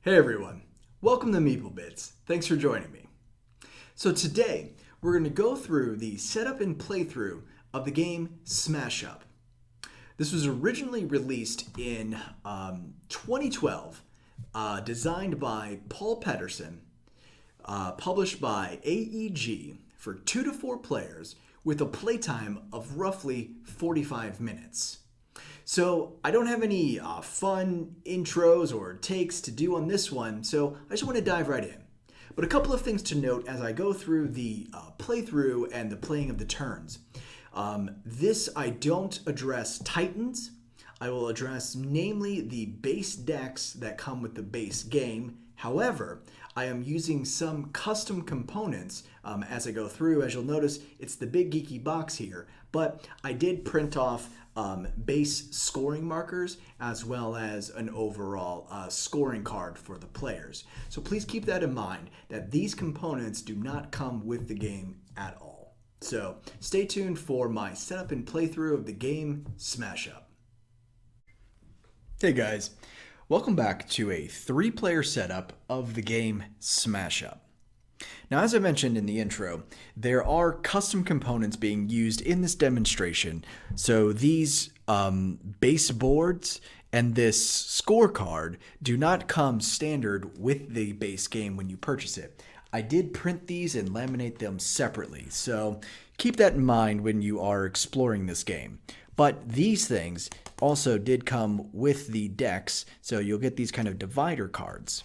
Hey everyone, welcome to Meeple Bits. Thanks for joining me. So today we're going to go through the setup and playthrough of the game Smash Up. This was originally released in 2012, designed by Paul Pedersen, published by AEG for 2 to 4 players with a playtime of roughly 45 minutes. So I don't have any fun intros or takes to do on this one, so I just want to dive right in. But a couple of things to note as I go through the playthrough and the playing of the turns. I don't address Titans. I will address namely the base decks that come with the base game. However, I am using some custom components as I go through. As you'll notice, it's the big geeky box here, but I did print off base scoring markers as well as an overall scoring card for the players. So please keep that in mind that these components do not come with the game at all. So stay tuned for my setup and playthrough of the game Smash Up. Hey guys, welcome back to a 3-player setup of the game Smash Up. Now, as I mentioned in the intro, there are custom components being used in this demonstration. So these base boards and this scorecard do not come standard with the base game when you purchase it. I did print these and laminate them separately, so keep that in mind when you are exploring this game. But these things also did come with the decks, so you'll get these kind of divider cards.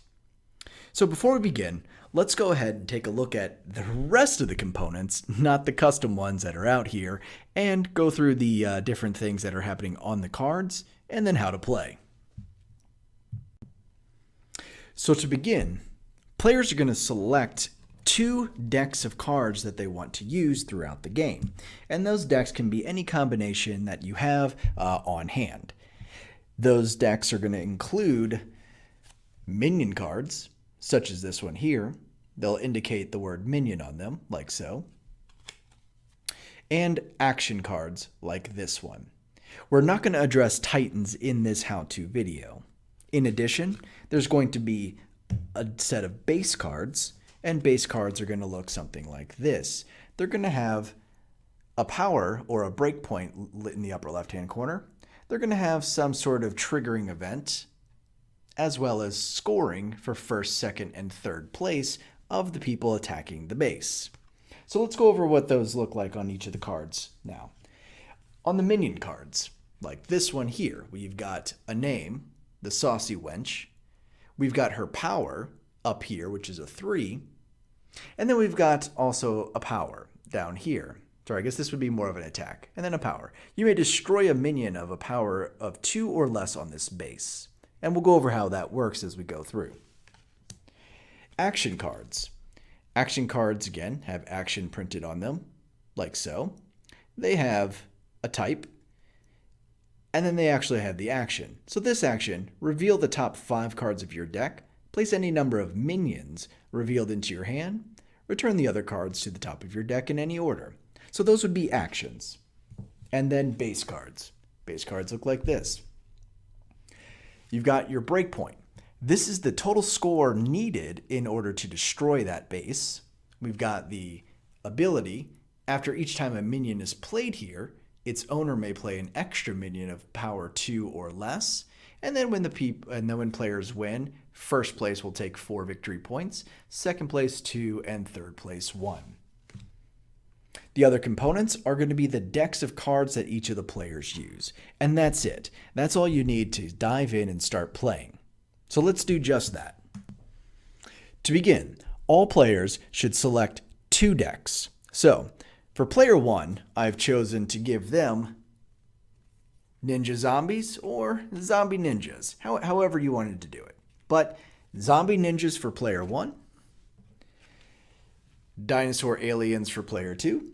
So before we begin, let's go ahead and take a look at the rest of the components, not the custom ones that are out here, and go through the different things that are happening on the cards, and then how to play. So to begin, players are going to select 2 decks of cards that they want to use throughout the game, and those decks can be any combination that you have on hand. Those decks are going to include minion cards, such as this one here. They'll indicate the word minion on them, like so. And action cards, like this one. We're not going to address Titans in this how-to video. In addition, there's going to be a set of base cards, and base cards are going to look something like this. They're going to have a power or a breakpoint in the upper left-hand corner. They're going to have some sort of triggering event, as well as scoring for first, second, and third place of the people attacking the base. So let's go over what those look like on each of the cards now. On the minion cards, like this one here, we've got a name, the Saucy Wench. We've got her power up here, which is a 3. And then we've got also a power down here. Sorry, I guess this would be more of an attack. And then a power. You may destroy a minion of a power of 2 or less on this base. And we'll go over how that works as we go through. Action cards. Action cards, again, have action printed on them, like so. They have a type, and then they actually have the action. So this action, reveal the top 5 cards of your deck, place any number of minions revealed into your hand, return the other cards to the top of your deck in any order. So those would be actions. And then base cards. Base cards look like this. You've got your breakpoint. This is the total score needed in order to destroy that base. We've got the ability. After each time a minion is played here, its owner may play an extra minion of power 2 or less. And then when players win, first place will take 4 victory points, second place 2, and third place 1. The other components are going to be the decks of cards that each of the players use. And that's it. That's all you need to dive in and start playing. So let's do just that. To begin, all players should select 2 decks. So for player 1, I've chosen to give them Ninja Zombies or Zombie Ninjas, however you wanted to do it. But Zombie Ninjas for player 1. Dinosaur Aliens for player 2.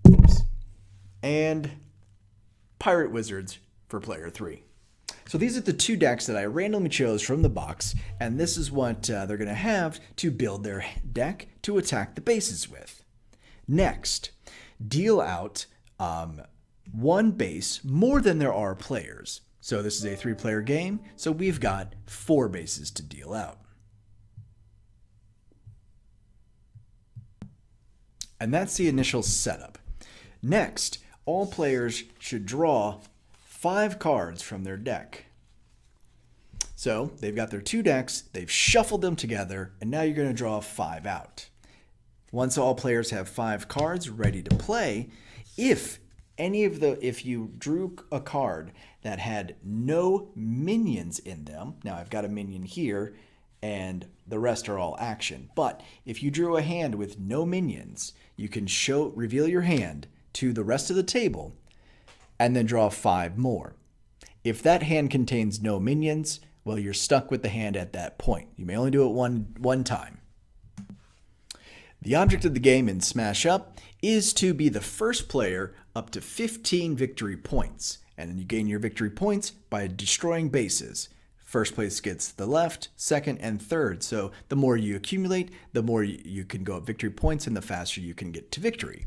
Oops. And Pirate Wizards for player 3. So these are the 2 decks that I randomly chose from the box, and this is what they're going to have to build their deck to attack the bases with. Next, deal out 1 base more than there are players. So this is a 3-player game, so we've got 4 bases to deal out. And that's the initial setup. Next, all players should draw 5 cards from their deck. So they've got their 2 decks, they've shuffled them together, and now you're going to draw 5 out. Once all players have 5 cards ready to play, if you drew a card that had no minions in them, now I've got a minion here, and the rest are all action. But if you drew a hand with no minions, you can reveal your hand to the rest of the table and then draw 5 more. If that hand contains no minions, well, you're stuck with the hand at that point. You may only do it one time. The object of the game in Smash Up is to be the first player up to 15 victory points. And then you gain your victory points by destroying bases. First place gets the left, second, and third. So the more you accumulate, the more you can go up victory points and the faster you can get to victory.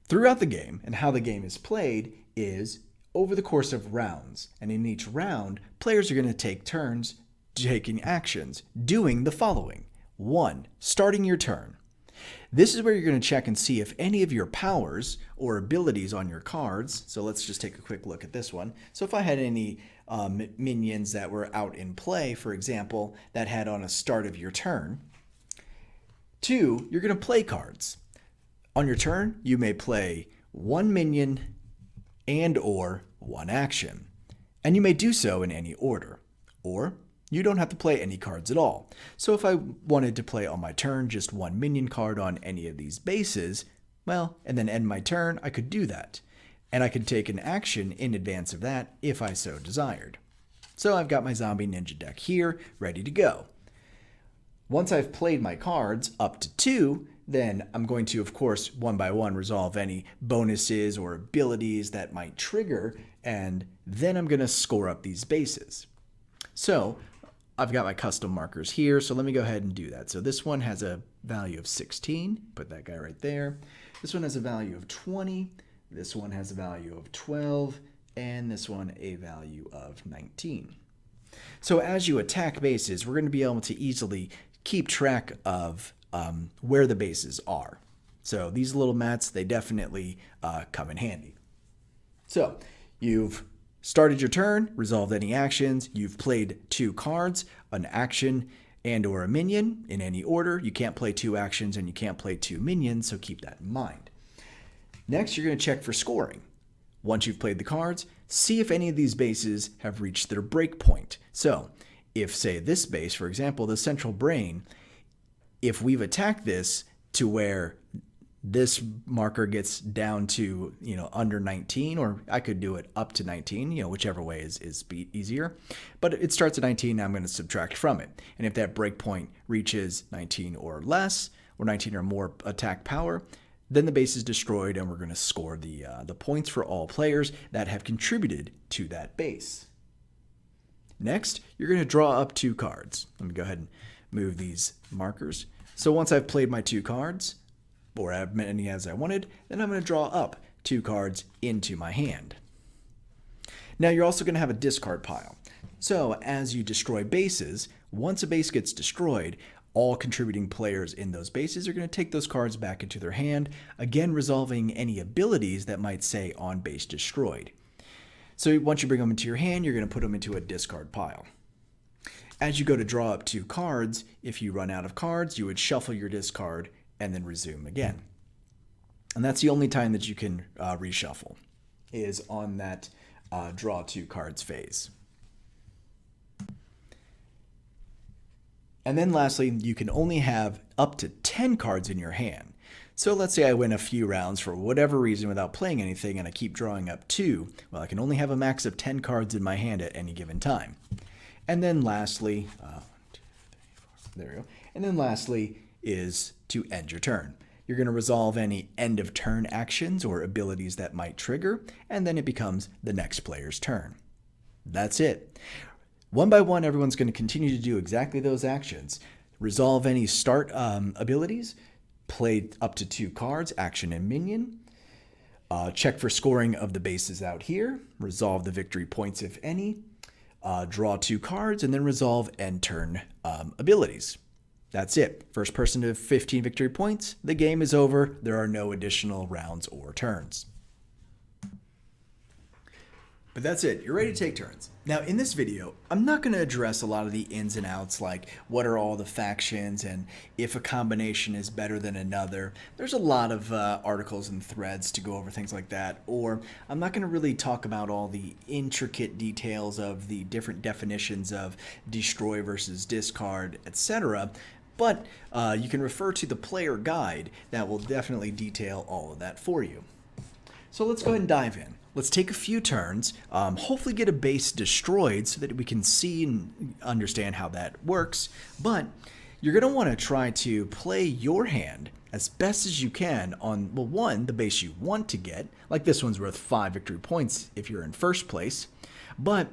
Throughout the game, and how the game is played, is over the course of rounds. And in each round, players are going to take turns taking actions, doing the following. 1. Starting your turn. This is where you're going to check and see if any of your powers or abilities on your cards, so let's just take a quick look at this one. So if I had any minions that were out in play, for example, that had on a start of your turn. 2, you're going to play cards. On your turn, you may play 1 minion and or 1 action. And you may do so in any order. Or you don't have to play any cards at all. So if I wanted to play on my turn just 1 minion card on any of these bases, well, and then end my turn, I could do that. And I could take an action in advance of that if I so desired. So I've got my Zombie Ninja deck here, ready to go. Once I've played my cards up to 2, then I'm going to, of course, one by one resolve any bonuses or abilities that might trigger, and then I'm going to score up these bases. So I've got my custom markers here, so let me go ahead and do that. So this one has a value of 16, put that guy right there. This one has a value of 20, this one has a value of 12, and this one a value of 19. So as you attack bases, we're going to be able to easily keep track of where the bases are. So these little mats, they definitely come in handy. So you've started your turn, resolved any actions, you've played 2 cards, an action and or a minion in any order. You can't play 2 actions and you can't play 2 minions, so keep that in mind. Next, you're going to check for scoring. Once you've played the cards, see if any of these bases have reached their break point. So if, say, this base, for example, the central brain, if we've attacked this to where this marker gets down to, under 19, or I could do it up to 19, whichever way is easier. But it starts at 19, and I'm going to subtract from it. And if that break point reaches 19 or less, or 19 or more attack power, then the base is destroyed, and we're going to score the points for all players that have contributed to that base. Next, you're going to draw up 2 cards. Let me go ahead and move these markers. So once I've played my 2 cards, or as many as I wanted, then I'm going to draw up 2 cards into my hand. Now you're also going to have a discard pile. So as you destroy bases, once a base gets destroyed, all contributing players in those bases are going to take those cards back into their hand, again resolving any abilities that might say on base destroyed. So once you bring them into your hand, you're going to put them into a discard pile. As you go to draw up 2 cards, if you run out of cards, you would shuffle your discard and then resume again. And that's the only time that you can reshuffle, is on that draw 2 cards phase. And then lastly, you can only have up to 10 cards in your hand. So let's say I win a few rounds for whatever reason without playing anything and I keep drawing up 2. Well, I can only have a max of 10 cards in my hand at any given time. And then lastly, there we go. And then lastly is to end your turn. You're going to resolve any end of turn actions or abilities that might trigger, and then it becomes the next player's turn. That's it. One by one, everyone's going to continue to do exactly those actions. Resolve any start abilities, play up to 2 cards, action and minion, Check for scoring of the bases out here, resolve the victory points if any, draw 2 cards, and then resolve end turn abilities. That's it. First person to 15 victory points, the game is over. There are no additional rounds or turns. But that's it. You're ready to take turns. Now, in this video, I'm not going to address a lot of the ins and outs, like what are all the factions and if a combination is better than another. There's a lot of articles and threads to go over things like that. Or I'm not going to really talk about all the intricate details of the different definitions of destroy versus discard, etc. But you can refer to the player guide that will definitely detail all of that for you. So let's go ahead and dive in. Let's take a few turns, hopefully get a base destroyed so that we can see and understand how that works. But you're going to want to try to play your hand as best as you can on, well, one, the base you want to get. Like this one's worth 5 victory points if you're in first place. But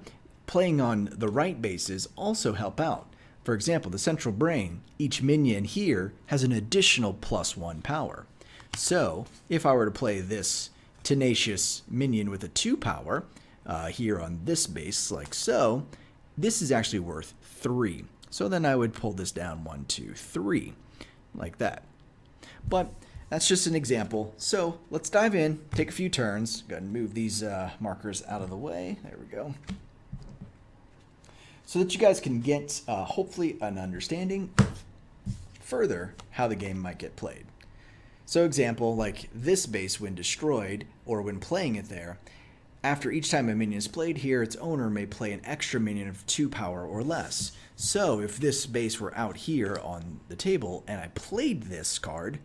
playing on the right bases also help out. For example, the central brain, each minion here has an additional +1 power. So if I were to play this tenacious minion with a 2 power here on this base, like so, this is actually worth 3. So then I would pull this down 1, 2, 3, like that. But that's just an example. So let's dive in, take a few turns. Go ahead and move these markers out of the way. There we go. So that you guys can get hopefully an understanding further how the game might get played. So example, like this base when destroyed, or when playing it there, after each time a minion is played here, its owner may play an extra minion of 2 power or less. So if this base were out here on the table and I played this card,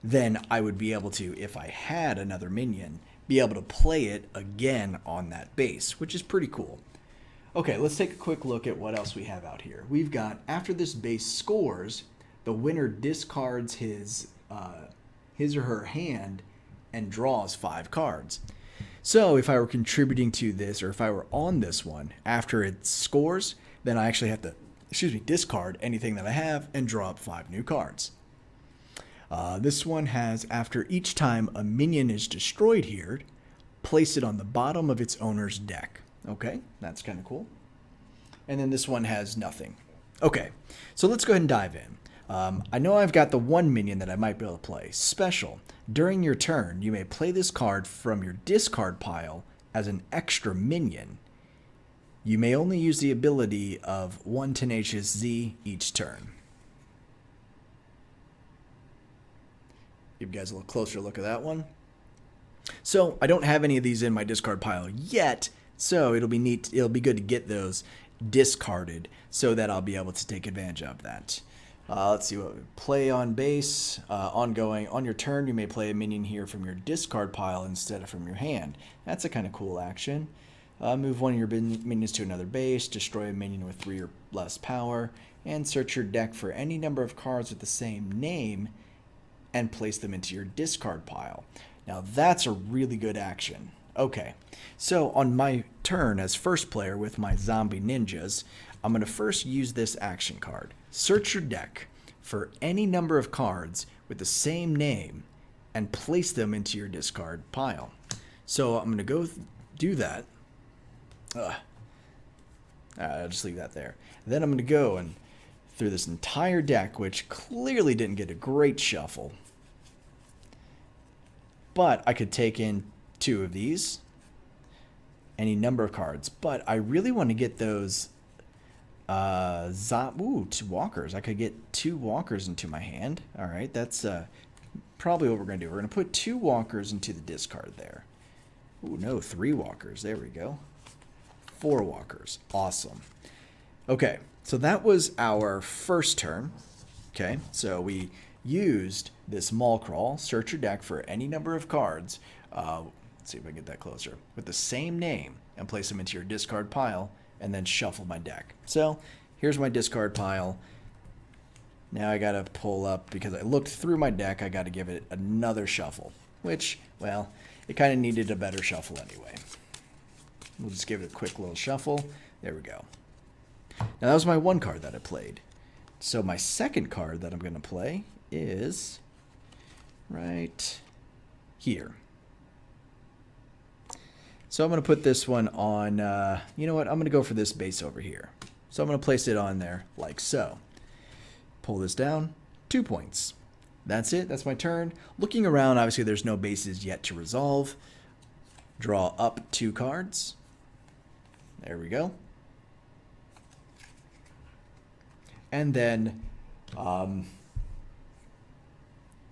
then I would be able to, if I had another minion, be able to play it again on that base, which is pretty cool. Okay, let's take a quick look at what else we have out here. We've got, after this base scores, the winner discards his or her hand and draws 5 cards. So if I were contributing to this, or if I were on this one, after it scores, then I actually have to, discard anything that I have and draw up 5 new cards. This one has, after each time a minion is destroyed here, place it on the bottom of its owner's deck. Okay, that's kind of cool. And then this one has nothing. Okay, so let's go ahead and dive in. I know I've got the one minion that I might be able to play. Special. During your turn, you may play this card from your discard pile as an extra minion. You may only use the ability of 1 Tenacious Z each turn. Give you guys a little closer look at that one. So I don't have any of these in my discard pile yet, so it'll be neat. It'll be good to get those discarded so that I'll be able to take advantage of that. Let's see what we play on base. Ongoing. On your turn, you may play a minion here from your discard pile instead of from your hand. That's a kind of cool action. Move one of your minions to another base, destroy a minion with 3 or less power, and search your deck for any number of cards with the same name and place them into your discard pile. Now that's a really good action. Okay, so on my turn as first player with my zombie ninjas, I'm going to first use this action card. Search your deck for any number of cards with the same name and place them into your discard pile. So I'm going to go do that. I'll just leave that there. Then I'm going to go and through this entire deck, which clearly didn't get a great shuffle. But I could take in 2 of these, any number of cards. But I really want to get those 2 walkers. I could get 2 walkers into my hand. All right, that's probably what we're going to do. We're going to put 2 walkers into the discard there. Ooh, no, 3 walkers. There we go. 4 walkers. Awesome. Okay, so that was our first turn. Okay, so we used this mall crawl, search your deck for any number of cards, let's see if I can get that closer, with the same name, and place them into your discard pile, and then shuffle my deck. So here's my discard pile. Now I gotta pull up, because I looked through my deck, I gotta give it another shuffle, which, well, it kind of needed a better shuffle anyway. We'll just give it a quick little shuffle. There we go. Now that was my one card that I played. So my second card that I'm going to play is right here. So I'm going to put this one on, you know what, I'm going to go for this base over here. So I'm going to place it on there like so. Pull this down, 2 points. That's it, that's my turn. Looking around, obviously there's no bases yet to resolve. Draw up 2 cards. There we go. And then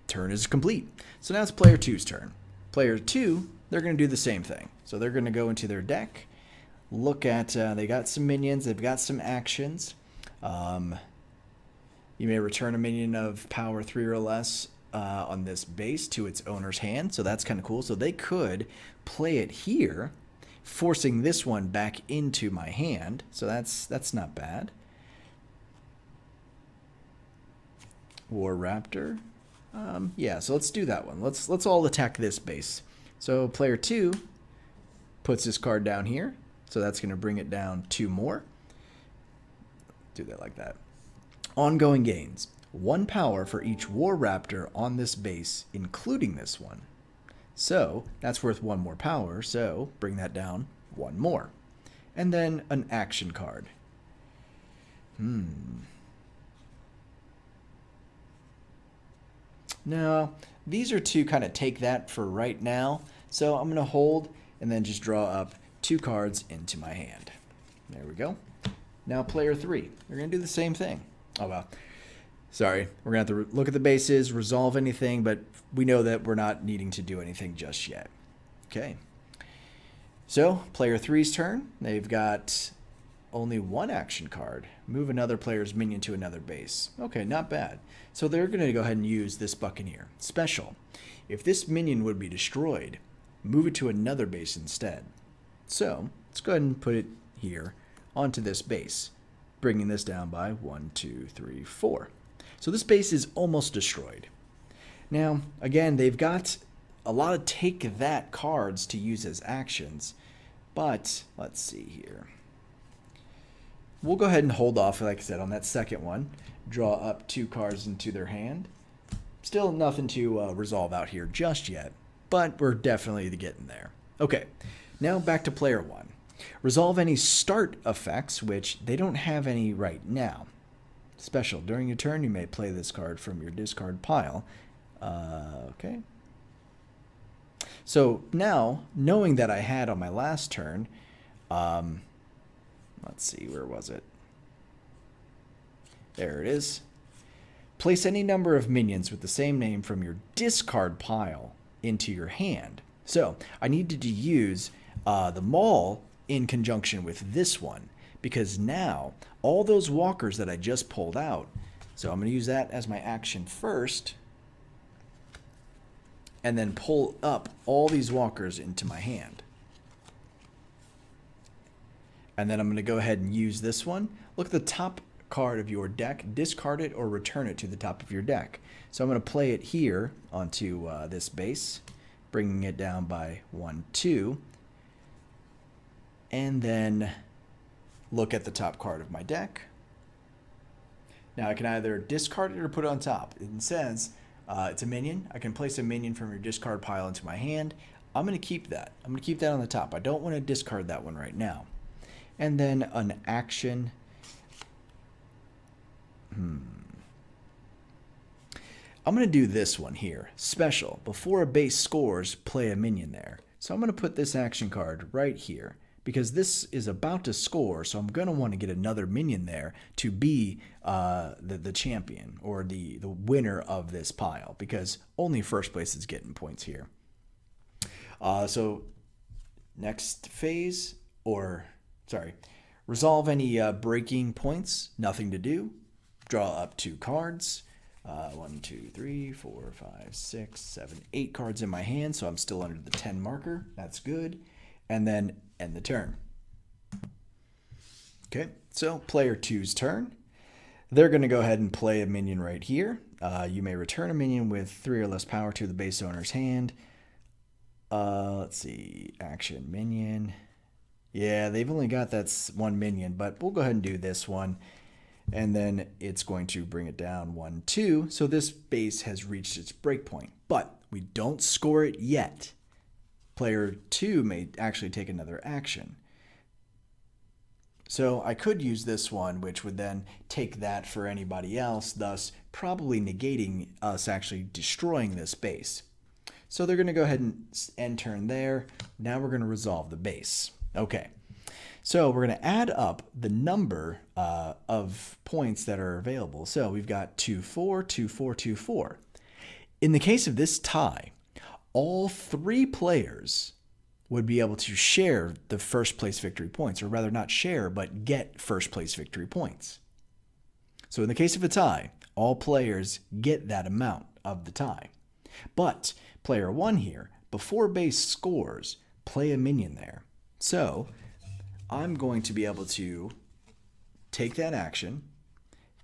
turn is complete. So now it's player 2's turn. Player 2, they're going to do the same thing. So they're going to go into their deck, look at, they got some minions, they've got some actions. You may return a minion of power 3 or less on this base to its owner's hand. So that's kind of cool. So they could play it here, forcing this one back into my hand. So that's not bad. War Raptor. Yeah, so let's do that one. Let's all attack this base. So player 2 puts this card down here. So that's going to bring it down 2 more. Do that like that. Ongoing gains. 1 power for each War Raptor on this base, including this one. So that's worth 1 more power, so bring that down 1 more. And then an action card. No, these are to kind of take that for right now. So I'm going to hold and then just draw up 2 cards into my hand. There we go. Now player 3. They're going to do the same thing. Oh, well. Sorry. We're going to have to look at the bases, resolve anything, but we know that we're not needing to do anything just yet. Okay. So, player 3's turn. They've got only 1 action card. Move another player's minion to another base. Okay, not bad. So they're going to go ahead and use this Buccaneer. Special. If this minion would be destroyed, move it to another base instead. So, let's go ahead and put it here onto this base, bringing this down by 1, 2, 3, 4. So this base is almost destroyed. Now, again, they've got a lot of take that cards to use as actions, but let's see here. We'll go ahead and hold off, like I said, on that second one. Draw up 2 cards into their hand. Still nothing to resolve out here just yet, but we're definitely getting there. Okay, now back to player 1. Resolve any start effects, which they don't have any right now. Special. During your turn, you may play this card from your discard pile. Okay. So now, knowing that I had on my last turn, let's see, where was it? There it is. Place any number of minions with the same name from your discard pile into your hand. So I needed to use the Maul in conjunction with this one, because now all those walkers that I just pulled out, so I'm going to use that as my action first, and then pull up all these walkers into my hand. And then I'm going to go ahead and use this one. Look at the top card of your deck, discard it or return it to the top of your deck. So I'm going to play it here onto this base, bringing it down by 1, 2, and then look at the top card of my deck. Now I can either discard it or put it on top. It says it's a minion. I can place a minion from your discard pile into my hand. I'm going to keep that. I'm going to keep that on the top. I don't want to discard that one right now. And then an action. I'm going to do this one here. Special. Before a base scores, play a minion there. So I'm going to put this action card right here, because this is about to score, so I'm going to want to get another minion there to be the champion or the winner of this pile, because only first place is getting points here. So next phase, resolve any breaking points. Nothing to do. Draw up 2 cards. 1, 2, 3, 4, 5, 6, 7, 8 cards in my hand, so I'm still under the 10 marker. That's good. And then end the turn. Okay, so player 2's turn. They're going to go ahead and play a minion right here. You may return a minion with 3 or less power to the base owner's hand. Let's see, action minion. Yeah, they've only got that 1 minion, but we'll go ahead and do this one. And then it's going to bring it down 1, 2. So this base has reached its breakpoint, but we don't score it yet. player 2 may actually take another action. So I could use this one, which would then take that for anybody else, thus probably negating us actually destroying this base. So they're going to go ahead and end turn there. Now we're going to resolve the base. Okay, so we're going to add up the number of points that are available. So we've got 2, 4, 2, 4, 2, 4. In the case of this tie, all 3 players would be able to share the first place victory points, or rather not share, but get first place victory points. So in the case of a tie, all players get that amount of the tie. But player 1 here, before base scores, play a minion there. So I'm going to be able to take that action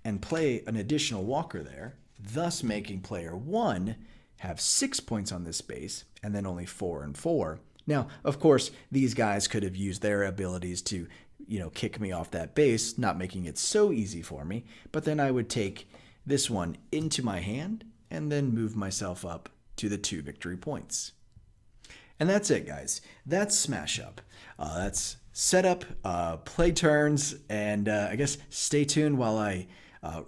and play an additional walker there, thus making player 1 have 6 points on this base, and then only 4 and 4. Now, of course, these guys could have used their abilities to, kick me off that base, not making it so easy for me, but then I would take this one into my hand and then move myself up to the 2 victory points. And that's it, guys. That's Smash Up. That's setup, play turns, and I guess stay tuned while I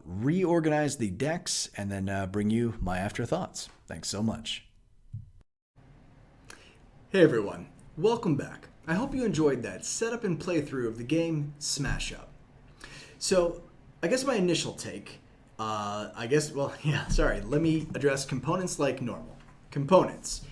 reorganize the decks and then bring you my afterthoughts. Thanks so much. Hey everyone, welcome back. I hope you enjoyed that setup and playthrough of the game Smash Up. So, I guess my initial take, let me address components like normal. Components.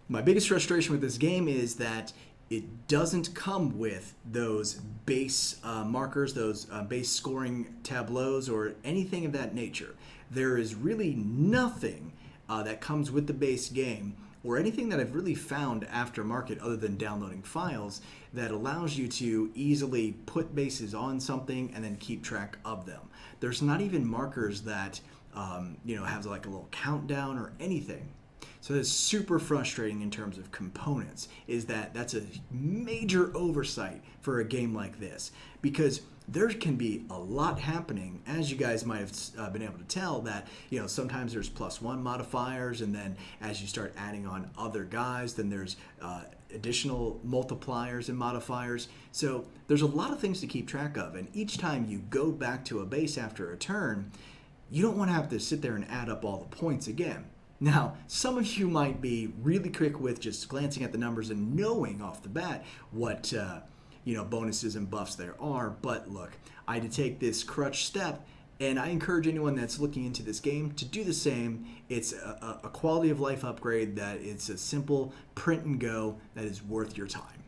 My biggest frustration with this game is that it doesn't come with those base markers, those base scoring tableaus, or anything of that nature. There is really nothing that comes with the base game, or anything that I've really found aftermarket other than downloading files, that allows you to easily put bases on something and then keep track of them. There's not even markers that have like a little countdown or anything. So that's super frustrating in terms of components, is that's a major oversight for a game like this, because there can be a lot happening, as you guys might have been able to tell, that sometimes there's +1 modifiers, and then as you start adding on other guys, then there's additional multipliers and modifiers. So there's a lot of things to keep track of, and each time you go back to a base after a turn, you don't want to have to sit there and add up all the points again. Now, some of you might be really quick with just glancing at the numbers and knowing off the bat what bonuses and buffs there are, but look, I had to take this crutch step, and I encourage anyone that's looking into this game to do the same. It's a quality of life upgrade that it's a simple print and go that is worth your time.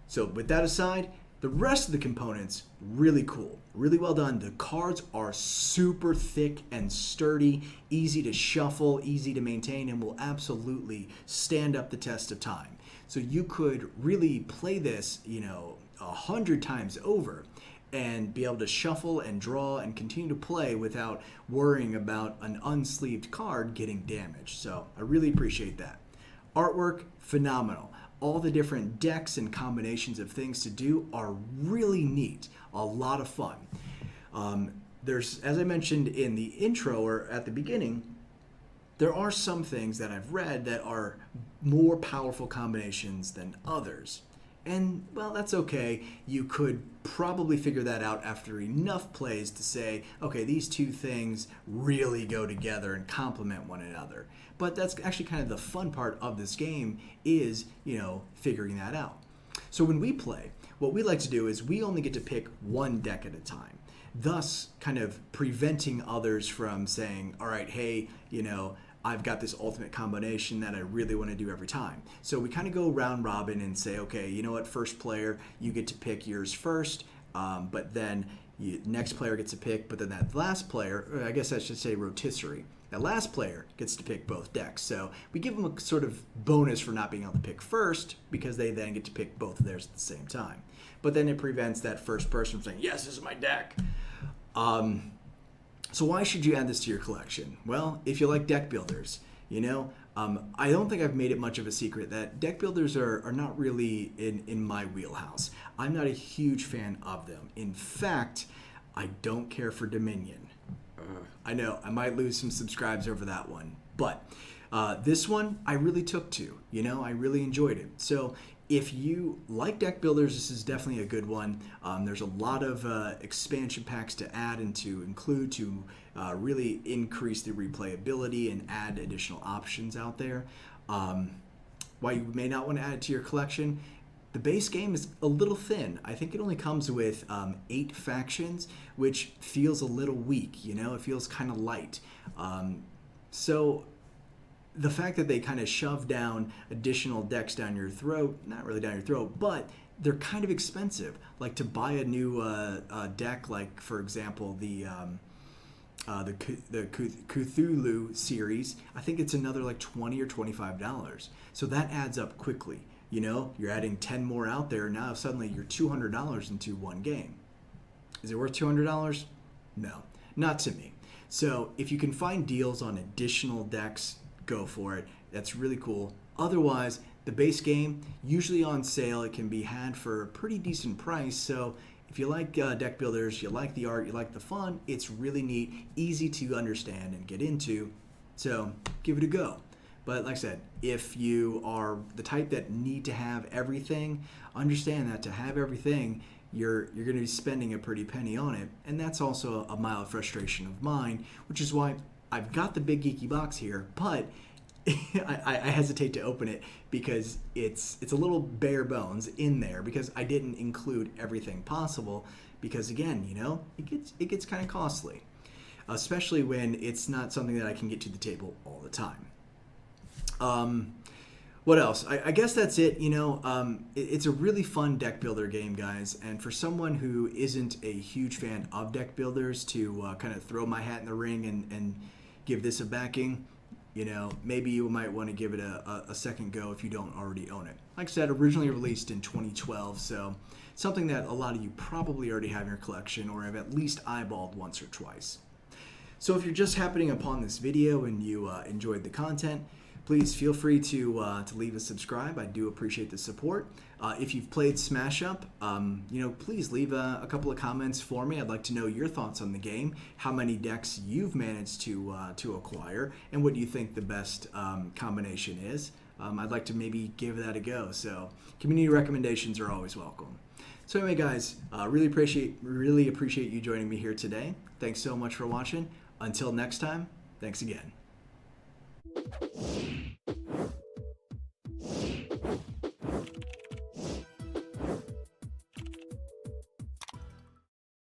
So with that aside, the rest of the components, really cool, really well done. The cards are super thick and sturdy, easy to shuffle, easy to maintain, and will absolutely stand up the test of time. So you could really play this, 100 times over and be able to shuffle and draw and continue to play without worrying about an unsleeved card getting damaged. So I really appreciate that. Artwork, phenomenal. All the different decks and combinations of things to do are really neat. A lot of fun. There's, as I mentioned in the intro or at the beginning, there are some things that I've read that are more powerful combinations than others. And, well, that's okay. You could probably figure that out after enough plays to say, okay, these two things really go together and complement one another. But that's actually kind of the fun part of this game is, figuring that out. So when we play, what we like to do is we only get to pick one deck at a time, thus kind of preventing others from saying, all right, hey, I've got this ultimate combination that I really want to do every time. So we kind of go round robin and say, okay, you know what, first player, you get to pick yours first, but then next player gets to pick, but then that last player, or I guess I should say rotisserie, that last player gets to pick both decks. So we give them a sort of bonus for not being able to pick first, because they then get to pick both of theirs at the same time. But then it prevents that first person from saying, yes, this is my deck. So why should you add this to your collection? Well, if you like deck builders, I don't think I've made it much of a secret that deck builders are not really in my wheelhouse. I'm not a huge fan of them. In fact, I don't care for Dominion. I know, I might lose some subscribers over that one. But This one I really took to. I really enjoyed it. So if you like deck builders, this is definitely a good one. There's a lot of expansion packs to add and to include to really increase the replayability and add additional options out there. While you may not want to add it to your collection, the base game is a little thin. I think it only comes with 8 factions, which feels a little weak. It feels kind of light. So the fact that they kind of shove down additional decks down your throat, not really down your throat, but they're kind of expensive. Like to buy a new deck, like for example the Cthulhu series, I think it's another like $20 or $25. So that adds up quickly. You're adding 10 more out there. Now suddenly you're $200 into one game. Is it worth $200? No, not to me. So if you can find deals on additional decks, go for it. That's really cool. Otherwise, the base game, usually on sale, it can be had for a pretty decent price. So if you like deck builders, you like the art, you like the fun, it's really neat, easy to understand and get into. So give it a go. But like I said, if you are the type that need to have everything, understand that to have everything, you're going to be spending a pretty penny on it. And that's also a mild frustration of mine, which is why I've got the big geeky box here, but I hesitate to open it because it's a little bare bones in there because I didn't include everything possible because again, it gets kind of costly, especially when it's not something that I can get to the table all the time. What else? I guess that's it. It's a really fun deck builder game, guys. And for someone who isn't a huge fan of deck builders to kind of throw my hat in the ring and give this a backing, maybe you might want to give it a second go if you don't already own it. Like I said, originally released in 2012, so something that a lot of you probably already have in your collection or have at least eyeballed once or twice. So if you're just happening upon this video and you enjoyed the content, please feel free to leave a subscribe. I do appreciate the support. If you've played Smash Up, please leave a couple of comments for me. I'd like to know your thoughts on the game, how many decks you've managed to acquire, and what you think the best combination is. I'd like to maybe give that a go. So community recommendations are always welcome. So anyway, guys, really appreciate you joining me here today. Thanks so much for watching. Until next time, thanks again.